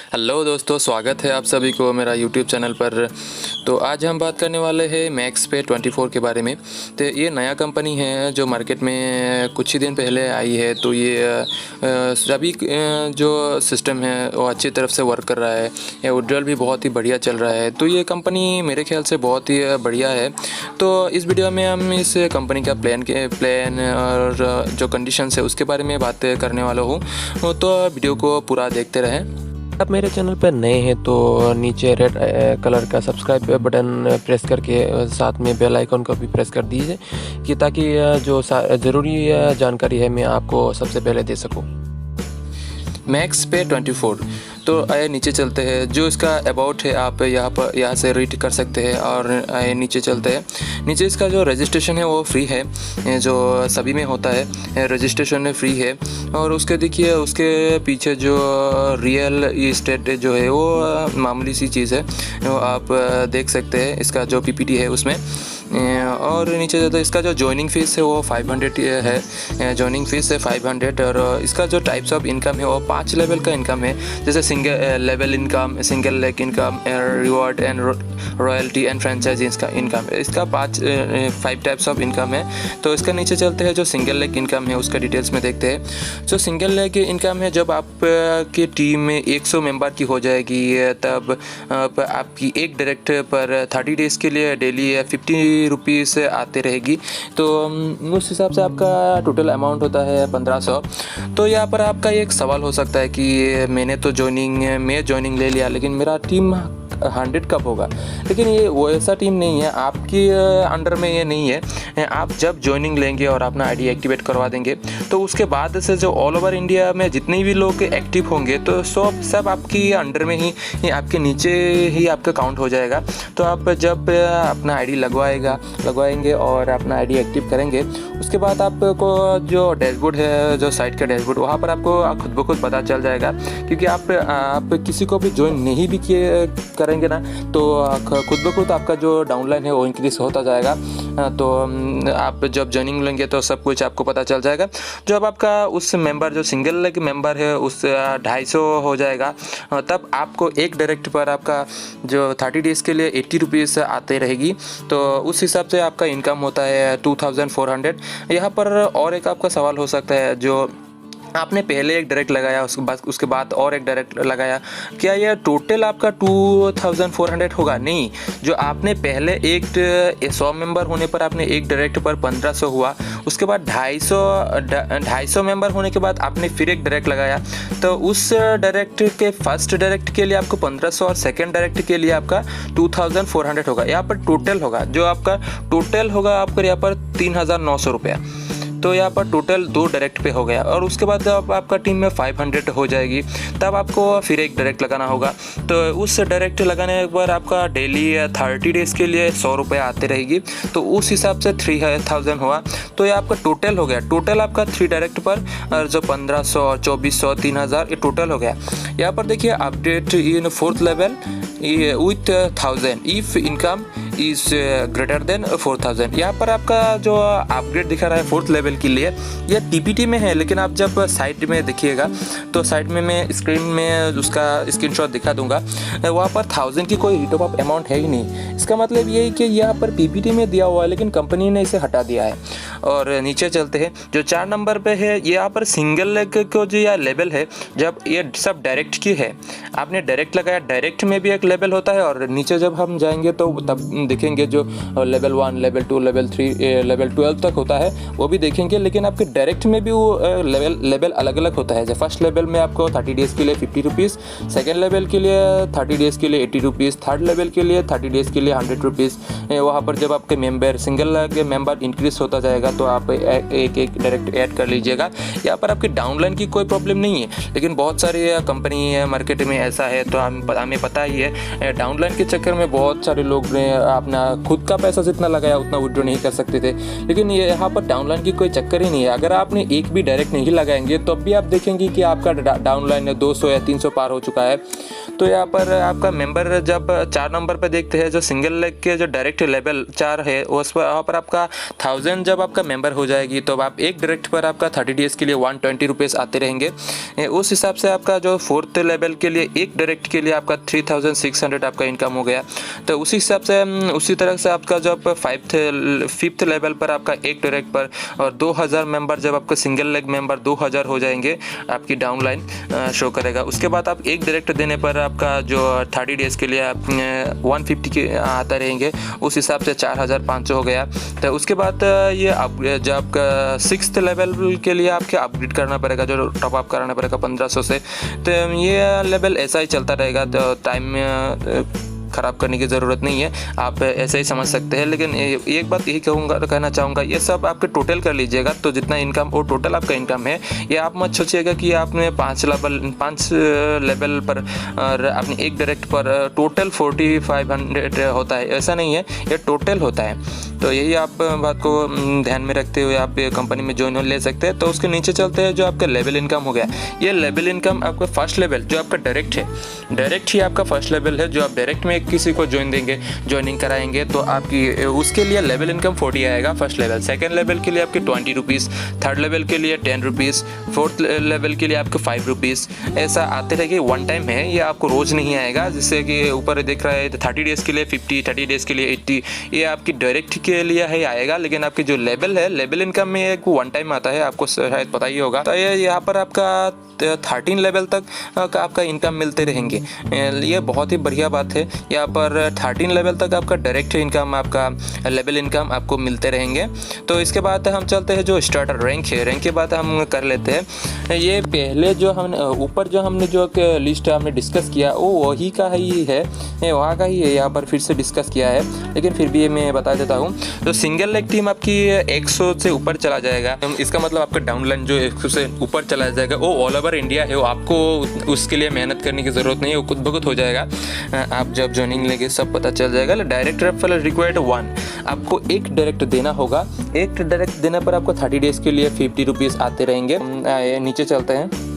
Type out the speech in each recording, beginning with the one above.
Hello दोस्तों, स्वागत है आप सभी को मेरा यूट्यूब चैनल पर। तो आज हम बात करने वाले हैं मैक्सपे 24 के बारे में। तो ये नया कंपनी है जो मार्केट में कुछ ही दिन पहले आई है। तो ये सभी जो सिस्टम है वो अच्छी तरफ से वर्क कर रहा है। ये विड्रॉल भी बहुत ही बढ़िया चल रहा है। तो ये कंपनी मेरे ख्याल से बहुत ही बढ़िया है। तो इस वीडियो में हम इस कंपनी का प्लान और जो कंडीशंस है उसके बारे में बात करने वाला हूँ। तो वीडियो को पूरा देखते रहें। आप मेरे चैनल पर नए हैं तो नीचे रेड कलर का सब्सक्राइब बटन प्रेस करके साथ में बेल आइकन को भी प्रेस कर दीजिए कि ताकि जो ज़रूरी जानकारी है मैं आपको सबसे पहले दे सकूं। मैक्सपे 24 तो आए नीचे चलते हैं। जो इसका अबाउट है आप यहाँ से रीड कर सकते हैं। और आए नीचे चलते हैं। नीचे इसका जो रजिस्ट्रेशन है वो फ्री है, जो सभी में होता है। रजिस्ट्रेशन फ्री है। और उसके देखिए उसके पीछे जो रियल इस्टेट जो है वो मामूली सी चीज़ है, वो आप देख सकते हैं। इसका जो पीपीटी है उसमें। और नीचे जाते इसका जो जॉइनिंग फ़ीस है वो 500 है। जॉइनिंग फ़ीस है 500। और इसका जो टाइप्स ऑफ इनकम है वो 5 लेवल का इनकम है, जैसे single level income, single leg income, reward and royalty and franchise income. इसका 5 टाइप्स ऑफ इनकम है। तो इसका नीचे चलते हैं। जो सिंगल लेग इनकम है उसका डिटेल्स में देखते हैं। जो सिंगल लेग इनकम है, जब आपकी टीम में 100 मेंबर की हो जाएगी तब आपकी एक डायरेक्ट पर 30 डेज़ के लिए डेली 50 रुपीज़ आते रहेगी। तो उस हिसाब से आपका टोटल अमाउंट होता है 1500। तो यहाँ पर आपका एक सवाल हो सकता है कि मैंने तो ज्वाइनिंग ले लिया, लेकिन मेरा टीम 100 कब होगा। लेकिन ये वो ऐसा टीम नहीं है, आपकी अंडर में ये नहीं है। आप जब ज्वाइनिंग लेंगे और अपना आईडी एक्टिवेट करवा देंगे तो उसके बाद से जो ऑल ओवर इंडिया में जितने भी लोग एक्टिव होंगे तो सब आपकी अंडर में ही आपके नीचे ही आपका काउंट हो जाएगा। तो आप जब अपना आईडी लगवाएंगे और अपना आईडी एक्टिव करेंगे, उसके बाद आपको जो डैशबोर्ड है, जो साइट का डैशबोर्ड, वहाँ पर आपको खुद ब खुद पता चल जाएगा। क्योंकि आप किसी को भी ज्वाइन नहीं भी करेंगे ना, तो खुद ब खुद आपका जो डाउनलाइन है वो इंक्रीज होता जाएगा। तो आप जब ज्वाइनिंग लेंगे तो सब कुछ आपको पता चल जाएगा। जब आपका उस मेंबर जो सिंगल लेग मेंबर है उस 250 हो जाएगा, तब आपको एक डायरेक्ट पर आपका जो 30 डेज़ के लिए 80 रुपीज़ आते रहेगी। तो उस हिसाब से आपका इनकम होता है 2400। यहाँ पर और एक आपका सवाल हो सकता है, जो आपने पहले एक डायरेक्ट लगाया उसके बाद और एक डायरेक्ट लगाया, क्या यह टोटल आपका 2400 होगा? नहीं, जो आपने पहले एक 100 मेंबर होने पर आपने एक डायरेक्ट पर 1500 हुआ, उसके बाद 250 मेंबर होने के बाद आपने फिर एक डायरेक्ट लगाया, तो उस डायरेक्ट के फर्स्ट डायरेक्ट के लिए आपको 1500 और सेकेंड डायरेक्ट के लिए आपका 2400 होगा। यहाँ पर टोटल होगा, जो आपका टोटल होगा आपका यहाँ पर 3900 रुपया। तो यहाँ पर टोटल 2 डायरेक्ट पे हो गया। और उसके बाद जब आपका टीम में 500 हो जाएगी तब आपको फिर एक डायरेक्ट लगाना होगा। तो उस डायरेक्ट लगाने के बाद आपका डेली 30 डेज़ के लिए 100 रुपये आते रहेगी। तो उस हिसाब से 3000 हुआ। तो ये आपका टोटल हो गया। टोटल आपका 3 डायरेक्ट पर और जो 1500, 2400, 3000 ये टोटल हो गया। यहाँ पर देखिए update in 4th level with 1000 if income is greater than 4000। यहाँ पर आपका जो अपग्रेड दिखा रहा है 4th लेवल के लिए, यह टीपीटी में है। लेकिन आप जब साइट में देखिएगा तो साइट में मैं स्क्रीन में उसका स्क्रीनशॉट दिखा दूंगा, वहाँ पर 1000 की कोई टॉप अप अमाउंट है ही नहीं। इसका मतलब ये है कि यहाँ पर पीपीटी में दिया हुआ है लेकिन कंपनी ने इसे हटा दिया है। और नीचे चलते हैं। जो 4 नंबर पे है, यहाँ पर सिंगल लेग को जो यह लेवल है, जब ये सब डायरेक्ट की है, आपने डायरेक्ट लगाया, डायरेक्ट में भी एक लेवल होता है। और नीचे जब हम जाएंगे तो तब देखेंगे जो लेवल 1, लेवल 2, लेवल 3, लेवल 12 तक होता है वो भी देखेंगे। लेकिन आपके डायरेक्ट में भी वो लेवल अलग अलग होता है। जैसे फर्स्ट लेवल में आपको 30 डेज़ के लिए 50 रुपीज़, सेकेंड लेवल के लिए 30 डेज़ के लिए 80 रुपीज़, थर्ड लेवल के लिए 30 डेज़ के लिए 100 रुपीज़। वहाँ पर जब आपके सिंगल के मेंबर इंक्रीज होता जाएगा तो आप एक डायरेक्ट ऐड कर लीजिएगा। यहाँ पर आपकी डाउनलाइन की कोई प्रॉब्लम नहीं है। लेकिन बहुत सारी कंपनी है मार्केट में ऐसा है, तो हमें पता ही है डाउनलाइन के चक्कर में बहुत सारे लोग ने अपना खुद का पैसा जितना लगाया उतना विड्रॉ नहीं कर सकते थे। लेकिन ये यहाँ पर डाउनलाइन की कोई चक्कर ही नहीं है। अगर आपने एक भी डायरेक्ट नहीं लगाएंगे तो भी आप देखेंगे कि आपका डाउनलाइन 200 या 300 पार हो चुका है। तो यहाँ पर आपका मेंबर जब 4 नंबर पर देखते हैं, जो सिंगल लेग के जो डायरेक्ट लेवल 4 है उस पर वहाँ पर आपका 1000 जब आपका मेंबर हो जाएगी तो आप एक डायरेक्ट पर आपका 30 डेज़ के लिए 120 रुपीज़ आते रहेंगे। उस हिसाब से आपका जो 4th लेवल के लिए एक डायरेक्ट के लिए आपका 3600 आपका इनकम हो गया। तो उसी हिसाब से उसी तरह से आपका जब 5th लेवल पर आपका एक डायरेक्ट पर और 2000 मेंबर जब आपका सिंगल लेग मेंबर 2000 हो जाएंगे आपकी डाउनलाइन शो करेगा। उसके बाद आप एक डायरेक्ट देने पर आपका जो 30 डेज़ के लिए आप 150 के आता रहेंगे। उस हिसाब से 4500 हो गया। तो उसके बाद ये जब आपका 6th लेवल के लिए आपके अपग्रेड करना पड़ेगा, जो टॉप अप कराना पड़ेगा 1500 से। तो ये लेवल ऐसा ही चलता रहेगा, तो टाइम में ख़राब करने की ज़रूरत नहीं है, आप ऐसे ही समझ सकते हैं। लेकिन एक बात यही कहना चाहूँगा, ये सब आपके टोटल कर लीजिएगा तो जितना इनकम वो टोटल आपका इनकम है। ये आप मत सोचिएगा कि आपने 5 लेवल पर और आपने एक डायरेक्ट पर टोटल 4500 होता है, ऐसा नहीं है, ये टोटल होता है। तो यही आप बात को ध्यान में रखते हुए आप कंपनी में ज्वाइन ले सकते हैं। तो उसके नीचे चलते हैं, जो आपका लेवल इनकम हो गया। ये लेवल इनकम आपका फर्स्ट लेवल जो आपका डायरेक्ट है, डायरेक्ट ही आपका फर्स्ट लेवल है। जो आप डायरेक्ट में किसी को ज्वाइनिंग कराएंगे तो आपकी उसके लिए लेवल इनकम 40 आएगा फर्स्ट लेवल। सेकंड लेवल के लिए आपके 20 रुपीज़, थर्ड लेवल के लिए 10 रुपीज़, फोर्थ लेवल के लिए आपके 5 रुपीज़, ऐसा आते रहेंगे। वन टाइम है, ये आपको रोज़ नहीं आएगा। जिससे कि ऊपर देख रहा है 30 डेज़ के लिए 50, 30 डेज़ के लिए 80, ये आपकी डायरेक्ट के लिए है आएगा। लेकिन आपकी जो लेवल है, लेवल इनकम में एक वन टाइम आता है, आपको शायद पता ही होगा। तो ये यहाँ पर आपका 13 लेवल तक का आपका इनकम मिलते रहेंगे। ये बहुत ही बढ़िया बात है। यहाँ पर 13 लेवल तक आपका डायरेक्ट इनकम, आपका लेवल इनकम आपको मिलते रहेंगे। तो इसके बाद हम चलते हैं जो स्टार्टर रैंक है, रैंक की बात हम कर लेते हैं। ये पहले जो हमने ऊपर जो हमने जो लिस्ट हमने डिस्कस किया वो वही का ही है, वहाँ का ही है, यहाँ पर फिर से डिस्कस किया है। लेकिन फिर भी मैं बता देता हूँ। तो सिंगल लेग टीम आपकी 100 से ऊपर चला जाएगा। इसका मतलब आपका डाउनलाइन जो 100 से ऊपर चला जाएगा, वो ऑल ओवर इंडिया है, वो आपको उसके लिए मेहनत करने की ज़रूरत नहीं है, वो खुद ब खुद हो जाएगा। आप जब ज्वाइनिंग लेंगे सब पता चल जाएगा। डायरेक्ट रेफरल रिक्वायर्ड 1, आपको एक डायरेक्ट देना होगा। एक डायरेक्ट देने पर आपको 30 डेज़ के लिए 50 रुपीज़ आते रहेंगे। नीचे चलते हैं।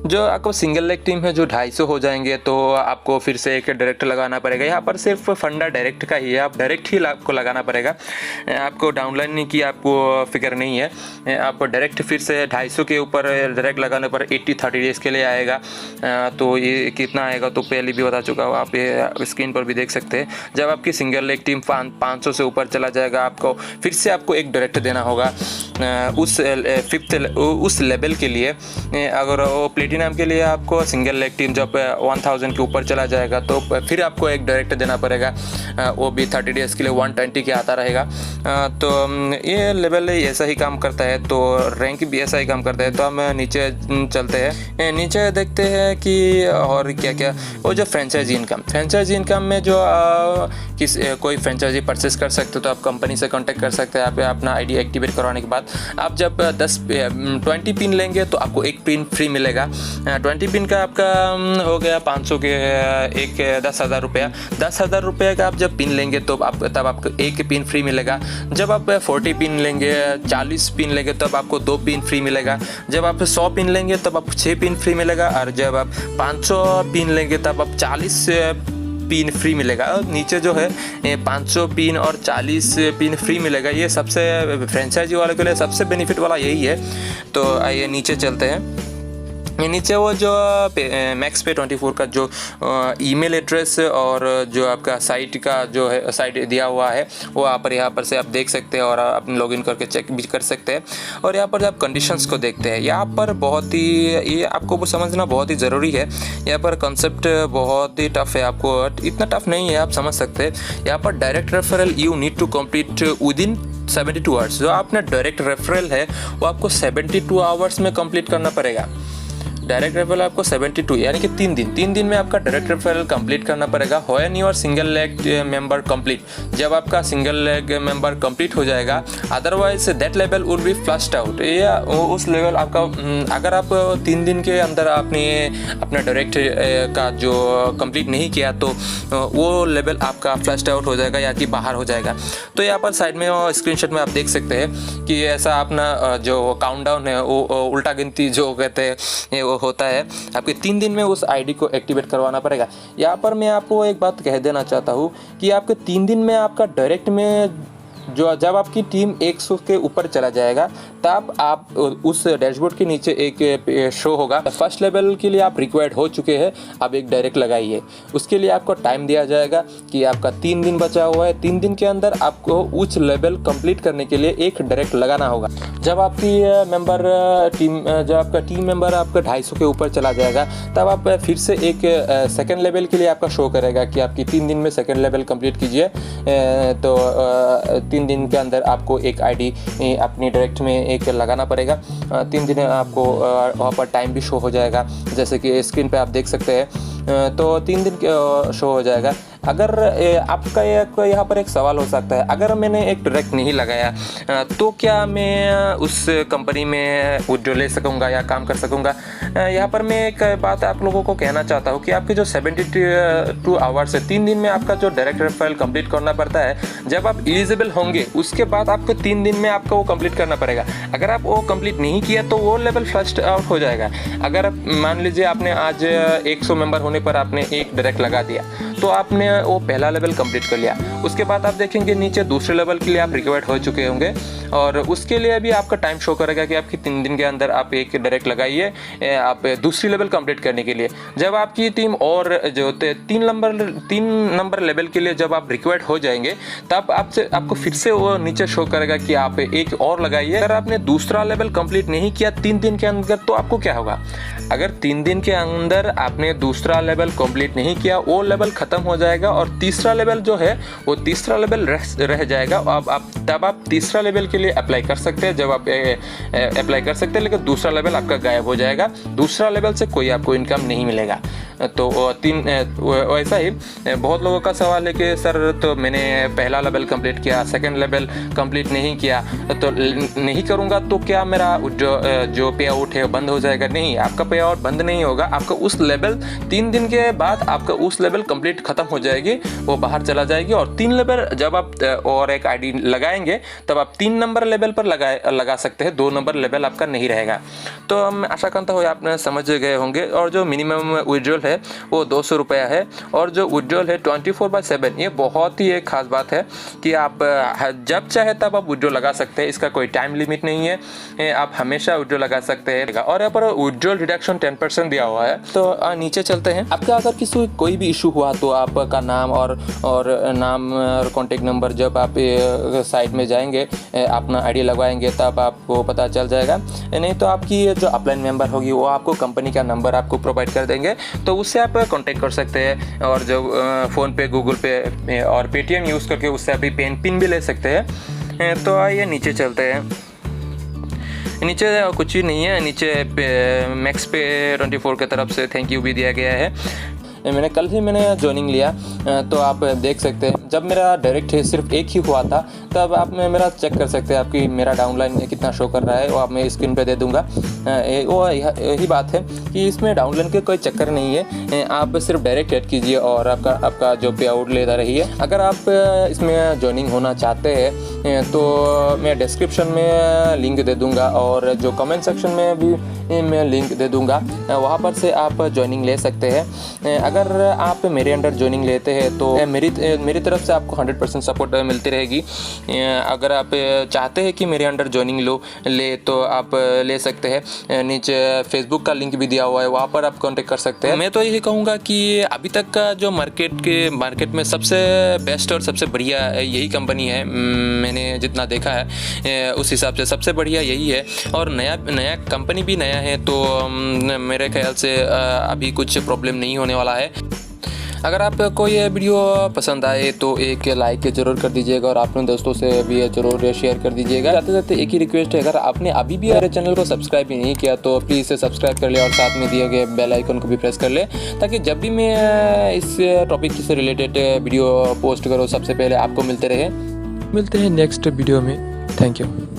जो आपको सिंगल लेग टीम है जो 250 हो जाएंगे तो आपको फिर से एक डायरेक्ट लगाना पड़ेगा। यहाँ पर सिर्फ फंडा डायरेक्ट का ही है, आप डायरेक्ट ही आपको लगाना पड़ेगा। आपको डाउनलाइन की आपको फिक्र नहीं है। आप डायरेक्ट फिर से 250 के ऊपर डायरेक्ट लगाने पर 80-30 डेज़ के लिए आएगा। तो ये कितना आएगा तो पहले भी बता चुका हूँ, आप ये स्क्रीन पर भी देख सकते हैं। जब आपकी सिंगल लेग टीम 500 से ऊपर चला जाएगा, आपको फिर से आपको एक डायरेक्ट देना होगा उस लेवल के लिए। अगर वो प्लेटिनम के लिए आपको सिंगल लेग टीम जब 1000 के ऊपर चला जाएगा तो फिर आपको एक डायरेक्ट देना पड़ेगा, वो भी 30 डेज़ के लिए 120 के आता रहेगा। तो ये लेवल ऐसा ही काम करता है, तो रैंक भी ऐसा ही काम करता है। तो हम नीचे चलते हैं, नीचे देखते हैं कि और क्या क्या। वो जो फ्रेंचाइजी इनकम में जो कोई फ्रेंचाइजी परचेस कर सकते हो तो आप कंपनी से कांटेक्ट कर सकते हैं। आप अपना आईडी एक्टिवेट करवाने के बाद आप जब 20 पिन लेंगे तो आपको एक पिन फ्री मिलेगा। 20 पिन का आपका हो गया 500 के एक 10,000 रुपया। 10,000 रुपये का आप जब पिन लेंगे तो तब आपको एक पिन फ्री मिलेगा। जब आप 40 पिन लेंगे, 40 पिन लेंगे तब आपको 2 पिन फ्री मिलेगा। जब आप 100 पिन लेंगे तब आपको 6 पिन फ्री मिलेगा। और जब आप 500 पिन लेंगे तब आप 40 पिन फ्री मिलेगा। नीचे जो है 500 पिन और 40 पिन फ्री मिलेगा। ये सबसे फ्रेंचाइजी वालों के लिए सबसे बेनिफिट वाला यही है। तो आइए नीचे चलते हैं। नीचे वो जो MaxPay24 का जो ईमेल एड्रेस और जो आपका साइट का जो है साइट दिया हुआ है वो यहाँ पर से आप देख सकते हैं और आप लॉगिन करके चेक भी कर सकते हैं। और यहाँ पर आप कंडीशंस को देखते हैं। यहाँ पर बहुत ही ये आपको वो समझना बहुत ही ज़रूरी है। यहाँ पर कंसेप्ट बहुत ही टफ है, आपको इतना टफ नहीं है, आप समझ सकते हैं। यहाँ पर direct referral you need to complete within 72 hours. जो आपने डायरेक्ट रेफरल है वो आपको 72 आवर्स में कंप्लीट करना पड़ेगा। डायरेक्ट रेफरल आपको 72 यानी कि 3 दिन में आपका डायरेक्ट रेफरल कंप्लीट करना पड़ेगा। When your single leg member complete, जब आपका सिंगल लेग मेंबर कंप्लीट हो जाएगा, otherwise that level would be flushed out, या उस लेवल आपका अगर आप 3 दिन के अंदर आपने अपना डायरेक्ट का जो कंप्लीट नहीं किया तो वो लेवल आपका फ्लश्ड आउट हो जाएगा या कि बाहर हो जाएगा। तो यहाँ पर साइड में स्क्रीनशॉट में आप देख सकते हैं कि ऐसा अपना जो काउंटडाउन है वो उल्टा गिनती जो कहते हैं वो होता है। आपके 3 दिन में उस आईडी को एक्टिवेट करवाना पड़ेगा। यहाँ पर मैं आपको एक बात कह देना चाहता हूँ कि आपके 3 दिन में आपका डायरेक्ट में जो जब आपकी टीम 100 के ऊपर चला जाएगा तब आप उस डैशबोर्ड के नीचे एक शो होगा, फर्स्ट लेवल के लिए आप रिक्वायर्ड हो चुके हैं, आप एक डायरेक्ट लगाइए। उसके लिए आपको टाइम दिया जाएगा कि आपका 3 दिन बचा हुआ है, 3 दिन के अंदर आपको उच्च लेवल कंप्लीट करने के लिए एक डायरेक्ट लगाना होगा। जब आपकी जब आपका टीम मेंबर आपका 250 के ऊपर चला जाएगा तब आप फिर से एक सेकेंड लेवल के लिए आपका शो करेगा कि आपकी 3 दिन में सेकेंड लेवल कंप्लीट कीजिए। तो 3 दिन के अंदर आपको एक आईडी अपनी डायरेक्ट में एक लगाना पड़ेगा। 3 दिन आपको वहाँ पर टाइम भी शो हो जाएगा, जैसे कि स्क्रीन पे आप देख सकते हैं। तो 3 दिन शो हो जाएगा। अगर आपका यहाँ पर एक सवाल हो सकता है, अगर मैंने एक डायरेक्ट नहीं लगाया तो क्या मैं उस कंपनी में विड्रॉ ले सकूँगा या काम कर सकूँगा? यहाँ पर मैं एक बात आप लोगों को कहना चाहता हूँ कि आपके जो 72 आवर्स है, 3 दिन में आपका जो डायरेक्ट रेफरल कंप्लीट करना पड़ता है। जब आप एलिजिबल होंगे उसके बाद आपको 3 दिन में आपको वो कंप्लीट करना पड़ेगा। अगर आप वो कंप्लीट नहीं किया तो वो लेवल फ्लश्ड आउट हो जाएगा। अगर मान लीजिए आपने आज 100 मेंबर होने पर आपने एक डायरेक्ट लगा दिया तो आपने वो पहला लेवल कंप्लीट कर लिया। उसके बाद आप देखेंगे नीचे दूसरे लेवल के लिए आप रिक्वायर्ड हो चुके होंगे और उसके लिए भी आपका टाइम शो करेगा कि आपकी 3 दिन के अंदर आप एक डायरेक्ट लगाइए आप दूसरी लेवल कंप्लीट करने के लिए। जब आपकी टीम और जो 3 नंबर लेवल के लिए जब आप रिक्वायर्ड हो जाएंगे तब आपको फिर से वो नीचे शो करेगा कि आप एक और लगाइए। अगर आपने दूसरा लेवल कंप्लीट नहीं किया 3 दिन के अंदर तो आपको क्या होगा? अगर 3 दिन के अंदर आपने दूसरा लेवल कंप्लीट नहीं किया वो लेवल खत्म हो जाएगा और तीसरा लेवल जो है वो तीसरा लेवल रह जाएगा। तब आप तीसरा लेवल के लिए अप्लाई कर सकते हैं। जब आप अप्लाई कर सकते हैं लेकिन दूसरा लेवल आपका गायब हो जाएगा, दूसरा लेवल से कोई आपको इनकम नहीं मिलेगा। तो वैसा ही बहुत लोगों का सवाल है कि सर तो मैंने पहला लेवल कंप्लीट किया, सेकंड लेवल कंप्लीट नहीं किया, तो नहीं करूँगा तो क्या मेरा जो पे आउट है बंद हो जाएगा? नहीं, आपका पे आउट बंद नहीं होगा। आपका उस लेवल 3 दिन के बाद आपका उस लेवल कंप्लीट खत्म हो जाएगी, वो बाहर चला जाएगी। और 3 लेवल जब आप और एक आईडी लगाएंगे तब आप 3 नंबर लेवल पर लगा सकते हैं, 2 नंबर लेवल आपका नहीं रहेगा। तो मैं आशा करता हूँ आपने समझ गए होंगे। और जो मिनिमम विड्रॉल है वो 200 रुपया है और जो विड्रॉल है 24/7, ये बहुत ही एक खास बात है कि आप जब चाहे तब आप विड्रॉल लगा सकते हैं। इसका कोई टाइम लिमिट नहीं है, आप हमेशा विड्रॉल लगा सकते हैं। और यहाँ पर विड्रॉल रिडक्शन 10% दिया हुआ है। तो नीचे चलते हैं। आपका अगर किसी कोई भी इशू हुआ तो आपका नाम और कॉन्टेक्ट नंबर जब आप साइट में जाएंगे अपना आईडी लगवाएंगे तब आपको पता चल जाएगा। नहीं तो आपकी जो अपलाइन मेंबर होगी वो आपको कंपनी का नंबर आपको प्रोवाइड कर देंगे, तो उससे आप कांटेक्ट कर सकते हैं। और जो फ़ोन पे, गूगल पे और पेटीएम यूज़ करके उससे आप पिन भी ले सकते हैं। तो आइए नीचे चलते हैं। नीचे कुछ भी नहीं है, नीचे मैक्स पे 24 की तरफ से थैंक यू भी दिया गया है। कल ही मैंने ज्वाइनिंग लिया, तो आप देख सकते हैं जब मेरा डायरेक्ट सिर्फ एक ही हुआ था तब आप मेरा चेक कर सकते हैं आपकी मेरा डाउनलाइन कितना शो कर रहा है, वो आप मैं स्क्रीन पे दे दूंगा। वो यही बात है कि इसमें डाउनलाइन के कोई चक्कर नहीं है, आप सिर्फ डायरेक्ट ऐड कीजिए और आपका जो पे आउट लेता रहिए। अगर आप इसमें ज्वाइनिंग होना चाहते हैं तो मैं डिस्क्रिप्शन में लिंक दे दूँगा और जो कमेंट सेक्शन में भी मैं लिंक दे दूँगा, वहाँ पर से आप ज्वाइनिंग ले सकते हैं। अगर आप मेरे अंडर ज्वाइनिंग लेते हैं तो मेरी तरफ से आपको 100% सपोर्ट मिलती रहेगी। अगर आप चाहते हैं कि मेरे अंडर ज्वाइनिंग ले तो आप ले सकते हैं। नीचे फेसबुक का लिंक भी दिया हुआ है, वहाँ पर आप कांटेक्ट कर सकते हैं। मैं तो यही कहूँगा कि अभी तक का जो मार्केट में सबसे बेस्ट और सबसे बढ़िया यही कंपनी है। मैंने जितना देखा है उस हिसाब से सबसे बढ़िया यही है। और नया कंपनी भी नया है तो मेरे ख्याल से अभी कुछ प्रॉब्लम नहीं होने वाला है। अगर आपको ये वीडियो पसंद आए तो एक लाइक ज़रूर कर दीजिएगा और अपने दोस्तों से भी ज़रूर शेयर कर दीजिएगा। जाते जाते एक ही रिक्वेस्ट है, अगर आपने अभी भी हमारे चैनल को सब्सक्राइब भी नहीं किया तो प्लीज़ सब्सक्राइब कर ले और साथ में दिए गए बेल आइकन को भी प्रेस कर ले, ताकि जब भी मैं इस टॉपिक से रिलेटेड वीडियो पोस्ट करूँ सबसे पहले आपको मिलते हैं नेक्स्ट वीडियो में। Thank you.